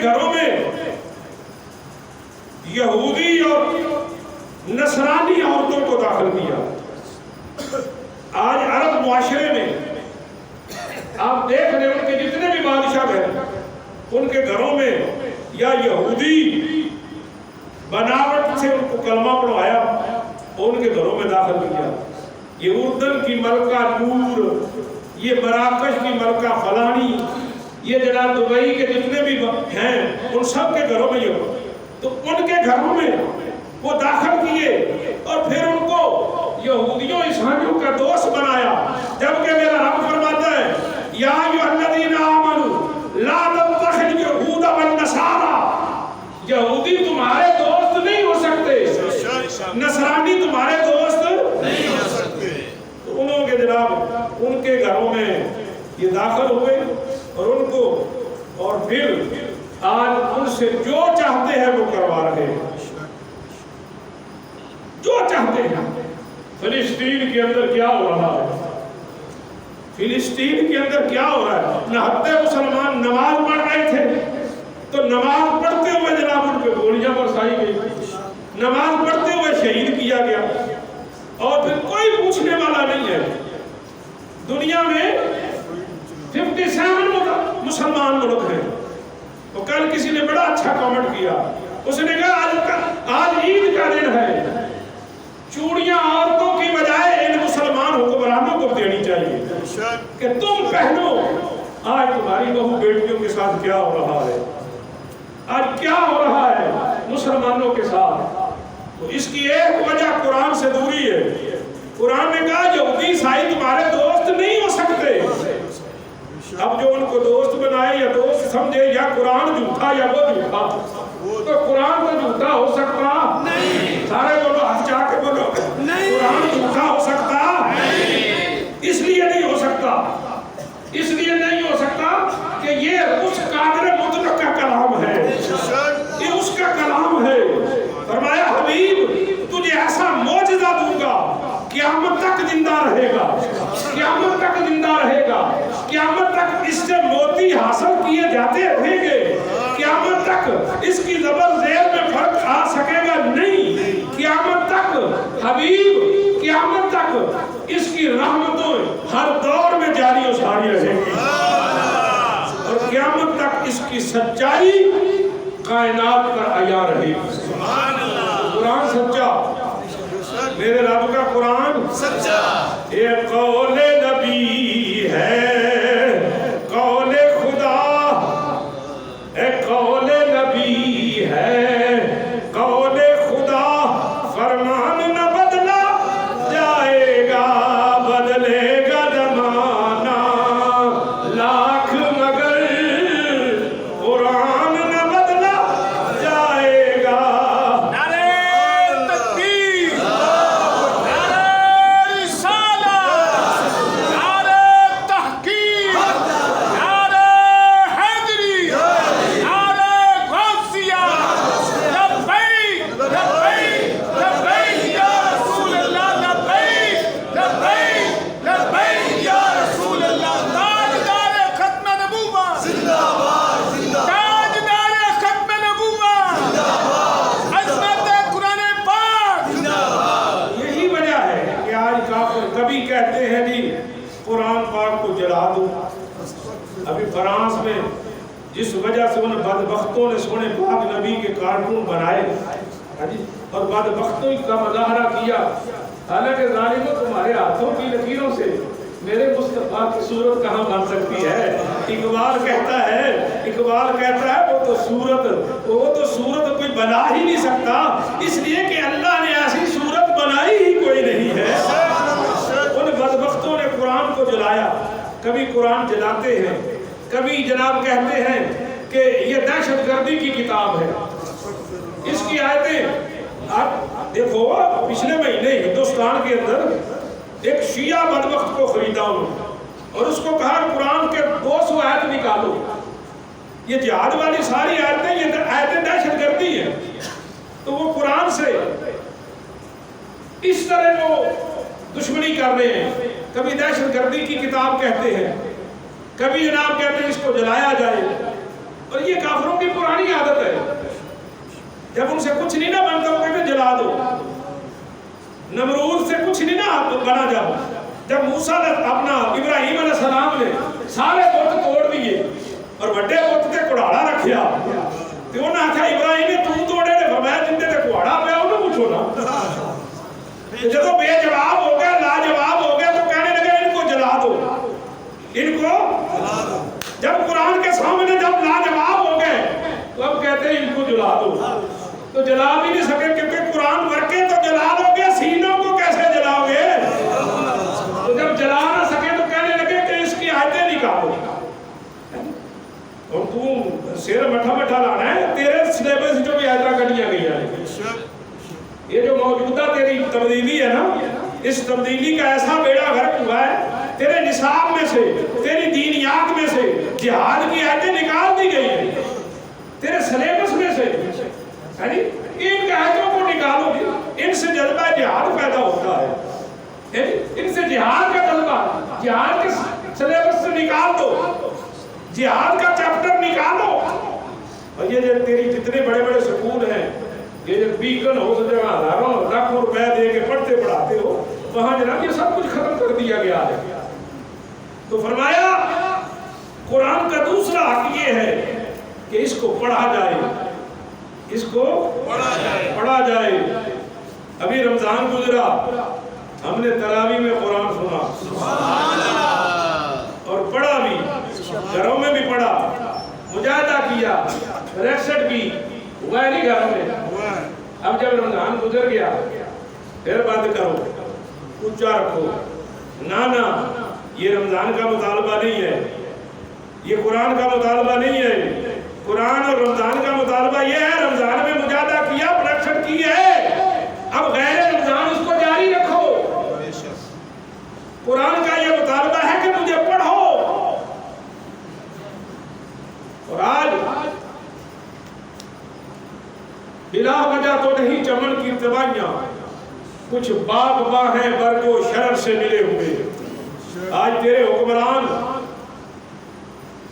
گھروں میں یہودی اور نصرانی عورتوں کو داخل کیا. آج عرب معاشرے میں آپ دیکھ رہے ہیں ان کے جتنے بھی بادشاہ ہیں ان کے گھروں میں یا یہودی بناوٹ سے ان کو کلمہ پڑھوایا اور ان کے گھروں میں داخل کیا. یہ اردن کی ملکہ نور، یہ مراکش کی ملکہ فلانی، یہ جناب دبئی کے جتنے بھی ہیں ان سب کے گھروں میں یہ، تو ان کے گھروں میں وہ داخل کیے اور پھر ان کو یہودیوں عیسائیوں کا دوست بنایا. جبکہ میرا رب فرماتا ہے یا ایھا الذین آمنوا لا تتخذوا اليہود والنصارى، یہودی تمہارے دوست نہیں ہو سکتے، نصرانی تمہارے دوست نہیں ہو سکتے. تو انہوں کے جناب ان کے گھروں میں یہ داخل ہوئے اور ان کو، اور پھر آج ان سے جو چاہتے ہیں وہ کروا رہے ہیں، جو چاہتے ہیں. فلسطین کے اندر کیا ہو رہا ہے؟ فلسطین کے اندر کیا ہو رہا ہے؟ نہتے مسلمان نماز پڑھ رہے تھے تو نماز پڑھتے ہوئے جناب ان پہ گولیاں برسائی گئی، نماز پڑھتے ہوئے شہید کیا گیا، اور پھر کوئی پوچھنے والا نہیں ہے. دنیا میں 57 مسلمان ملک ہیں. تو کل کسی نے بڑا اچھا کامنٹ کیا، اس نے کہا آج عید کا دن ہے، چوڑیاں عورتوں کی بجائے ان مسلمان حکمرانوں کو دینی چاہیے کہ تم پہنو. آج تمہاری بہو بیٹیوں کے ساتھ کیا ہو رہا ہے، آج کیا ہو رہا ہے مسلمانوں کے ساتھ. تو اس کی ایک وجہ قرآن سے دوری ہے. قرآن نے کہا یہودی عیسائی تمہارے دوست نہیں ہو سکتے. اب جو ان کو دوست بنائے یا دوست سمجھے، یا قرآن جھوٹا یا وہ جھوٹا، تو قرآن تو جھوٹا ہو سکتا نہیں. سارے بولو، ہاتھ چاہ کے بولو، قرآن جھوٹا ہو سکتا نہیں. اس لیے نہیں ہو سکتا، اس لیے نہیں ہو سکتا کہ یہ اس قادر مطلق کا کلام ہے، یہ اس کا کلام ہے. فرمایا حبیب تجھے ایسا معجزہ دوں گا قیامت تک زندہ رہے گا، قیامت تک زندہ رہے گا، قیامت تک اس سے موتی حاصل کیے جاتے رہیں گے، قیامت تک اس کی زبر زیر میں فرق آ سکے گا نہیں. قیامت تک حبیب، قیامت تک اس کی رحمتیں ہر دور میں جاری و ساری رہیں گی، اور قیامت تک اس کی سچائی کائنات پر عیاں رہے گی. قرآن سچا، میرے رب کا قرآن سچا. یہ قول نبی ہے، قول خدا، اے قول نبی ہے، قول خدا. فرمان نہ بدلا جائے گا، بدلے گا زمانہ لاکھ، مگر قرآن نہ بدلا جائے گا. ابھی فرانس میں جس وجہ سے ان بدبختوں نے سونے پاک نبی کے کارٹون بنائے اور بدبختوں کا مظاہرہ کیا، حالانکہ ظالموں تمہارے ہاتھوں کی لکیروں سے میرے مصطفیٰ کی صورت کہاں بن سکتی ہے. اقبال کہتا ہے وہ تو صورت کوئی بنا ہی نہیں سکتا، اس لیے کہ اللہ نے ایسی صورت بنائی ہی کوئی نہیں ہے. ان بدبختوں نے قرآن کو جلایا. کبھی قرآن جلاتے ہیں، کبھی جناب کہتے ہیں کہ یہ دہشت گردی کی کتاب ہے. اس کی آیتیں آپ دیکھو، پچھلے مہینے ہندوستان کے اندر ایک شیعہ بدبخت کو خریدا انہوں اور اس کو کہا قرآن کے 200 آیت نکالو. یہ جہاد والی ساری آیتیں، یہ آیتیں دہشت گردی ہیں. تو وہ قرآن سے اس طرح وہ دشمنی کر رہے ہیں. کبھی دہشت گردی کی کتاب کہتے ہیں، کبھی جناب کہتے ہیں اس کو جلایا جائے. اور یہ کافروں کی پرانی عادت ہے، جب ان سے کچھ نہیں نہ بنتا وہ کہتے جلا دو. نمرود سے کچھ نہیں نہ بنا جب موسیٰ اپنا ابراہیم علیہ السلام نے سارے بت توڑ دیے اور بڑے بت تے کڑاڑا رکھیا تے انہاں آکھیا ابراہیم تو توڑے نے فرمایا جن تے کڑاڑا پیا انہوں پوچھو نا. جب بے جواب ہو گیا لاجواب ہو گیا تو کہنے لگے ان کو جلا دو، ان کو جلا دو. جب قرآن کے سامنے جب لاجواب ہو گئے تو اب کہتے ہیں ان کو جلا دو. تو جلا بھی نہیں سکے کیونکہ قرآن پڑھ کے تو جلا دو گے، سینوں کو کیسے جلاؤ گے؟ تو جب جلا نہ سکے تو کہنے لگے کہ اس کی آیتیں نکالو. اور تو سیر مٹھا مٹھا لانا ہے، تیرے سلیبس جو بھی آیتیں کٹیاں گئی ہیں، یہ جو موجودہ تیری تبدیلی ہے نا، اس تبدیلی کا ایسا بیڑا غرق ہوا ہے، تیرے نصاب میں سے تیری دینیات میں سے جہاد کی آیتیں نکال دی گئی ہیں، تیرے سلیبس میں سے ان کے آیتوں کو نکالو گے، ان سے جذبہ جہاد پیدا ہوتا ہے، ان سے جہاد کا جذبہ، جہاد کے سلیبس سے نکال دو، جہاد کا چیپٹر نکالو. اور یہ جو تیری جتنے بڑے بڑے سکول ہیں، یہ جو بیکن ہو سکتے ہیں ہزاروں لاکھوں روپے دے کے پڑھتے پڑھاتے ہو، وہاں جناب یہ سب کچھ ختم کر دیا گیا ہے. تو فرمایا قرآن کا دوسرا حق یہ ہے کہ اس کو پڑھا جائے، اس کو پڑھا جائے. ابھی رمضان گزرا، ہم نے تراویح میں قرآن سنا اور پڑھا بھی، گھروں میں بھی پڑھا، مجاہدہ کیا، ریکسٹ بھی ہوا ہے نہیں گھروں میں. اب جب رمضان گزر گیا پھر بند کرو، اونچا رکھو. نانا یہ رمضان کا مطالبہ نہیں ہے، یہ قرآن کا مطالبہ نہیں ہے. قرآن اور رمضان کا مطالبہ یہ ہے، رمضان میں مجاہدہ کیا، پروڈکشن کی ہے، اب غیر رمضان اس کو جاری رکھو. قرآن کا یہ مطالبہ ہے کہ مجھے پڑھو. اور آج بلا وجہ تو نہیں چمن کی تباہیاں، کچھ باغ باں ہیں برگ و شرر سے ملے ہوئے. آج تیرے حکمران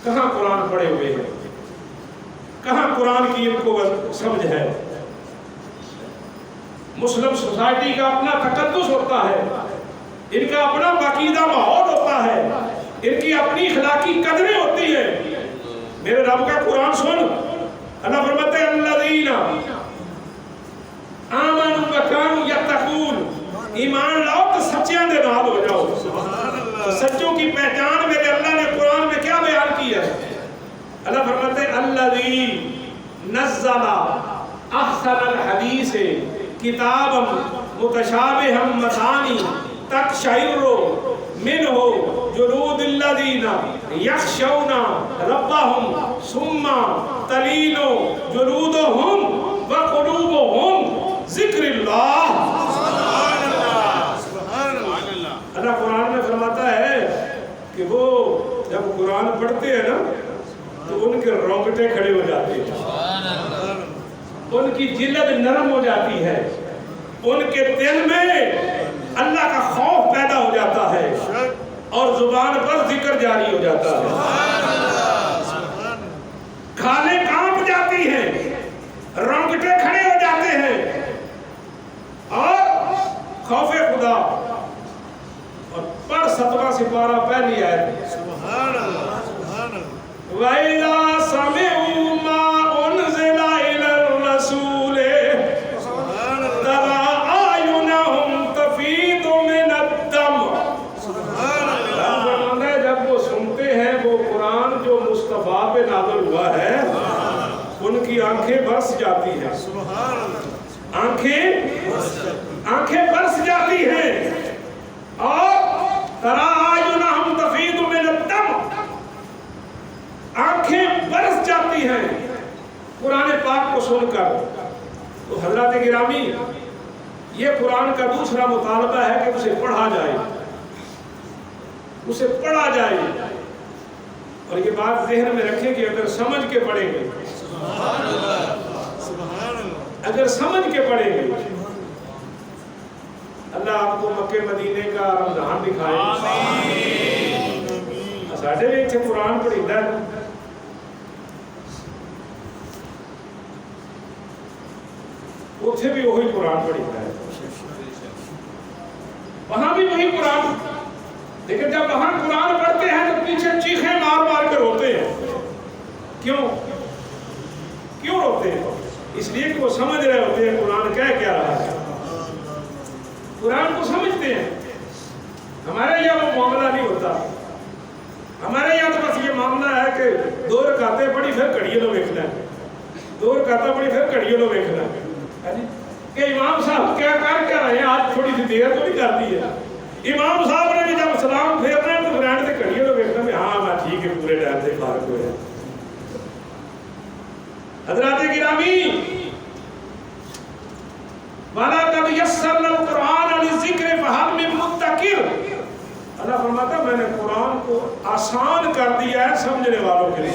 کہاں قرآن پڑھے ہوئے ہیں، کہاں قرآن کی ان کو سمجھ ہے. مسلم سوسائٹی کا اپنا تقدس ہوتا ہے، ان کا اپنا باقیدہ ماحول ہوتا ہے، ان کی اپنی اخلاقی قدریں ہوتی ہیں. میرے رب کا قرآن سن، اللہ فرماتے ہیں الذین آمنوا وکانوا یتقون، ایمان لاؤ تو سچیاں دے نال ہو جاؤ. سچوں کی پہچان میرے اللہ نے قرآن میں کیا بیان کی ہے؟ اللہ فرماتے ہیں الذی نزل احسن الحدیث کتابا متشابہا مثانی تقشعر منہ جلود الذین یخشون ربهم ثم تلین جلودهم وقلوبهم ذکر اللہ. اللہ قرآن میں فرماتا ہے کہ وہ جب قرآن پڑھتے ہیں نا تو ان کے رونگٹے کھڑے ہو جاتے ہیں، ان کی جلد نرم ہو جاتی ہے، ان کے دل میں اللہ کا خوف پیدا ہو جاتا ہے اور زبان پر ذکر جاری ہو جاتا ہے. کھالیں کانپ جاتی ہیں، رونگٹے کھڑے ہو جاتے ہیں اور خوف خدا. اور پر 7واں سپارہ پہلی آیت، وَإِذَا سَمِعُوا مَا أُنزِلَ إِلَى الرَّسُولِ تَرَىٰ أَعْيُنَهُمْ تَفِيضُ مِنَ الدَّمْعِ. جب وہ سنتے ہیں وہ قرآن جو مصطفیٰ پہ نازل ہوا ہے، ان کی آنکھیں برس جاتی ہیں، آنکھیں برس جاتی ہیں. اور تَرَىٰ أَعْيُنَهُمْ تَفِيضُ مِنَ الدَّمْعِ، آنکھیں برس جاتی ہیں قرآن پاک کو سن کر. تو حضرات گرامی، یہ قرآن کا دوسرا مطالبہ ہے کہ اسے پڑھا جائے، اسے پڑھا جائے. اور یہ بات ذہن میں رکھیں کہ اگر سمجھ کے پڑھیں گے، اگر سمجھ کے پڑھیں گے، اللہ آپ کو مکہ مدینے کا رمضان دکھائے. ساڈے بھی اتنے قرآن پڑھیدا ہے، اتنے بھی وہی قرآن پڑھتا ہے، وہاں بھی وہی قرآن، لیکن جب وہاں قرآن پڑھتے ہیں تو پیچھے چیخیں مار مار کر روتے ہیں۔ کیوں روتے ہیں؟ اس لیے کہ وہ سمجھ رہے ہوتے ہیں قرآن کہہ کیا رہا ہے، قرآن کو سمجھتے ہیں۔ ہمارے یہاں وہ معاملہ نہیں ہوتا، ہمارے یہاں تو بس یہ معاملہ ہے کہ 2 رکعتیں پڑھی پھر کھڑیے لو دیکھنا ہے، 2 رکعتیں پڑھی پھر کھڑیے لو دیکھنا ہے کہ امام صاحب کیا کر کیا رہے ہیں، آج تھوڑی سی دیر تو نہیں کرتی ہے۔ امام صاحب نے بھی جب سلام پھیرنا ہے تو فرینڈ سے کھڑیے لو دیکھنا ہے، ہاں میں ٹھیک ہے، پورے ٹائم سے فارغ ہوئے ہیں۔ حضرات گرامی، وَلَقَدْ يَسَّرْنَا الْقُرْآنَ لِلذِّكْرِ فَهَلْ مِن مُدَّكِرٍ، اللہ فرماتا میں نے قرآن کو آسان کر دیا ہے سمجھنے والوں کے لیے۔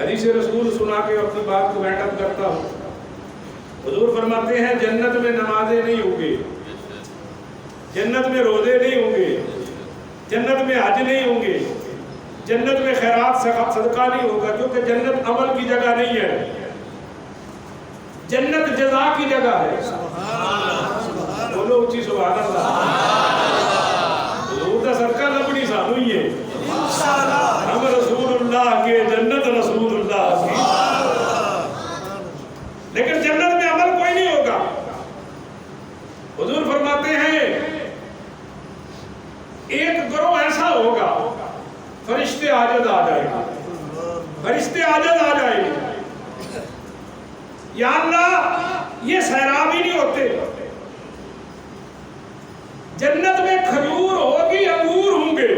حدیث رسول سنا کے اپنی بات کو وائنڈ اپ کرتا ہوں۔ حضور فرماتے ہیں جنت میں نمازیں نہیں ہوں گے، جنت میں روزے نہیں ہوں گے، جنت میں حج نہیں ہوں گے، جنت میں خیرات صدقہ نہیں ہوگا، کیونکہ جنت عمل کی جگہ نہیں ہے، جنت جزا کی جگہ ہے۔ بولو اچھی سبحان اللہ، حضور دا صدقہ لبنی سانو ہی ہے، ہم رسول اللہ کے، جنت رسول اللہ کی، لیکن جنت میں عمل کوئی نہیں ہوگا۔ حضور فرماتے ہیں ایک گروہ ایسا ہوگا، فرشتے عاجز آ جائیں گے، فرشتے عاجز آ جائیں گے، یا اللہ یہ سیرابی نہیں ہوتے، جنت میں کھجور ہوگی، انگور ہوں گے،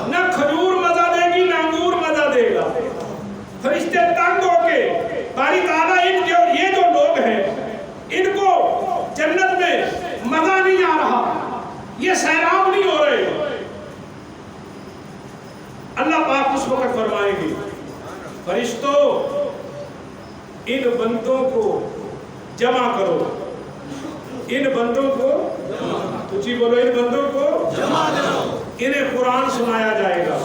نہ کھجور مزہ دے گی نہ انگور مزہ دے گا، فرشتے تنگ ہو کے باری تعالیٰ یہ جو لوگ ہیں ان کو جنت میں مزہ نہیں آ رہا، یہ سیراب نہیں ہو رہے، اللہ پاک اس وقت فرمائیں گے فرشتوں ان بندوں کو جمع کرو، ان بندوں کو اچھی بولو، ان بندوں کو جمع کرو، انہیں قرآن سنایا جائے گا۔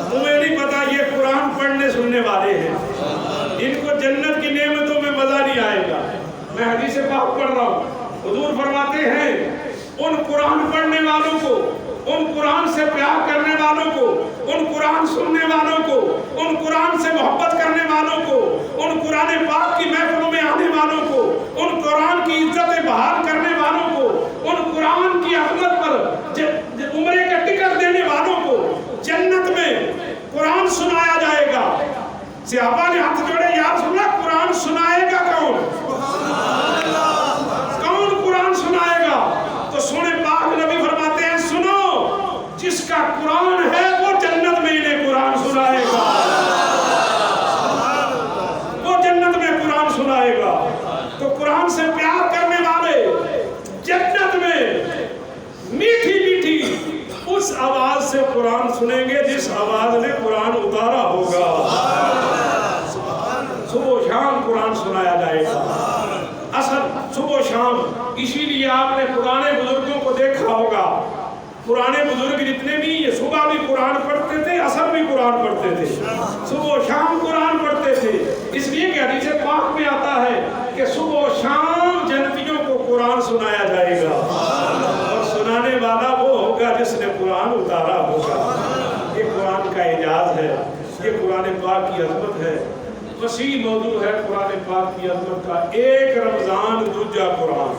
تمہیں نہیں پتا یہ قرآن پڑھنے سننے والے ہیں، ان کو جنت کی نعمتوں میں مزہ نہیں آئے گا۔ میں حدیث پاک پڑھ رہا ہوں، حضور فرماتے ہیں ان قرآن پڑھنے والوں کو، ان قرآن سے پیار کرنے والوں کو، ان قرآن سننے والوں کو، ان قرآن سے محبت کرنے والوں کو، ان قرآن پاک کی محفلوں میں آنے والوں کو، ان قرآن کی عزت بحال کرنے والوں کو، ان قرآن کی عظمت پر عمرے کا ٹکٹ دینے والوں کو جنت میں قرآن سنایا جائے گا۔ صحابہ نے ہاتھ جوڑے، یا رسول اللہ قرآن سنائے گا کون؟ کون قرآن سنائے گا؟ تو سنے پاک نبی فرماتے ہیں سنو، جس کا قرآن ہے وہ جنت میں انہیں قرآن سنائے گا، وہ جنت میں قرآن سنائے گا۔ تو قرآن سے پیار کرنے والے جنت میں میٹھی میٹھی اس آواز سے قرآن سنیں گے جس آواز نے قرآن اتارا ہوگا۔ صبح و شام قرآن سنایا جائے گا، اصل صبح و شام۔ اسی لیے آپ نے پرانے بزرگوں کو دیکھا ہوگا، پرانے بزرگ جتنے بھی یہ صبح بھی قرآن پڑھتے تھے، عصر بھی قرآن پڑھتے تھے، صبح و شام قرآن پڑھتے تھے، اس لیے کہ حدیث پاک میں آتا ہے کہ صبح و شام جنتیوں کو قرآن سنایا جائے گا، اور سنانے والا وہ ہوگا جس نے قرآن اتارا ہوگا۔ یہ قرآن کا اعجاز ہے، یہ قرآن پاک کی عظمت ہے، وسیع موضوع ہے قرآن پاک کی عظمت کا۔ ایک رمضان دوجا قرآن،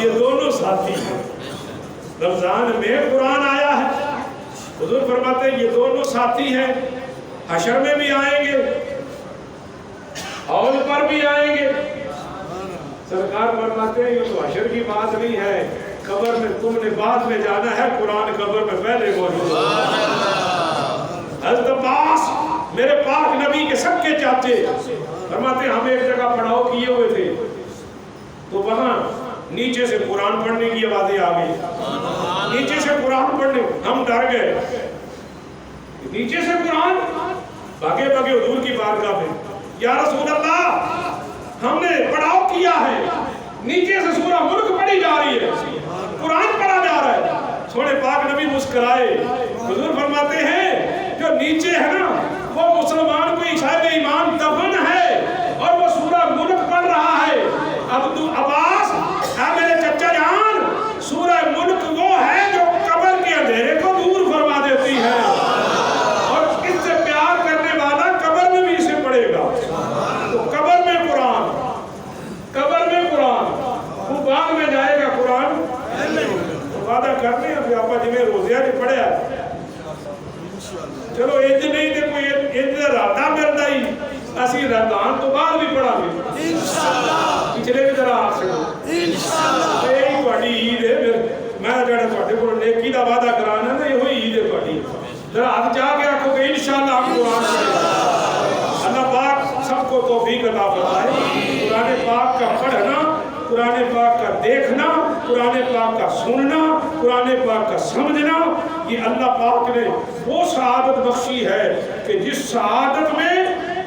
یہ دونوں ساتھی ہیں۔ رمضان میں قرآن آیا ہے، حضور فرماتے ہیں یہ دونوں ساتھی ہیں، حشر میں بھی آئیں گے، حوض پر بھی آئیں گے۔ سرکار فرماتے ہیں یہ تو حشر کی بات نہیں ہے، قبر میں تم نے بعد میں جانا ہے، قرآن قبر میں پہلے موجود ہے۔ حضرت عباس میرے پاک نبی کے سب کے چاچے فرماتے ہیں ہم ایک جگہ پڑاؤ کیے ہوئے تھے، تو وہاں نیچے سے قرآن پڑھنے کی آوازیں آ گئی، نیچے سے قرآن پڑھنے، ہم ڈر گئے، نیچے سے قرآن، بھاگے بھاگے حضور کی بارگاہ میں، یا رسول اللہ ہم نے پڑاؤ کیا ہے، نیچے سے سورہ ملک پڑھی جا رہی ہے، قرآن پڑھا جا رہا ہے۔ سونے پاک نبی مسکرائے، حضور فرماتے ہیں جو نیچے ہے نا وہ مسلمان کوئی صاحب ایمان دفن ہے اور وہ سورہ ملک پڑھ رہا ہے. عباس میرے چچا جان سورہ ملک وہ ہے جو قبر کے اندھیرے کو دور فرما دیتی ہے اور اس سے پیار کرنے والا قبر میں بھی اسے پڑھے گا. تو قبر میں قرآن وہ باغ میں جائے گا قرآن وعدہ کرنے ہیں. ابھی آپ جی میں روزیہ جی پڑھیا چلو ایج نہیں دے کوئی ایج راتہ ملتا ہی اسی رمضان تو بعد بھی پڑھا گے پچھلے بھی ذرا آپ سے یہی تھوڑی عید ہے. میں جڑا تھوڑے کو نیکی دا وعدہ کرانا نا یہ عید ہے تھوڑی ذرا آپ جا کے آخو کہ انشاءاللہ آپ قرآن پڑھیں. اللہ پاک سب کو توفیق عطا فرمائے. قرآن پاک کا پڑھنا قرآن پاک کا دیکھنا قرآن پاک کا سننا قرآن پاک کا سمجھنا یہ اللہ پاک نے وہ سعادت بخشی ہے کہ جس سعادت میں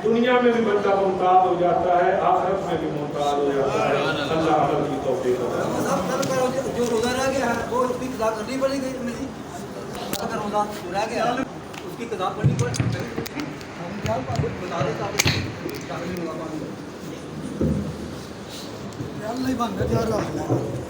دنیا میں بھی بندہ ممتاز ہو جاتا ہے آخرت میں بھی ممتاز ہو جاتا ہے. اللہ عمل کی توفیق عطا. جو روزہ رہ گیا ہے وہ اس کی قضا کرنی پڑے گی میری اگر روزہ رہ گیا اس کی قضا کرنی پڑے گی. ہم کیا بتا دیں تاکہ اللہ ہی بن گیا.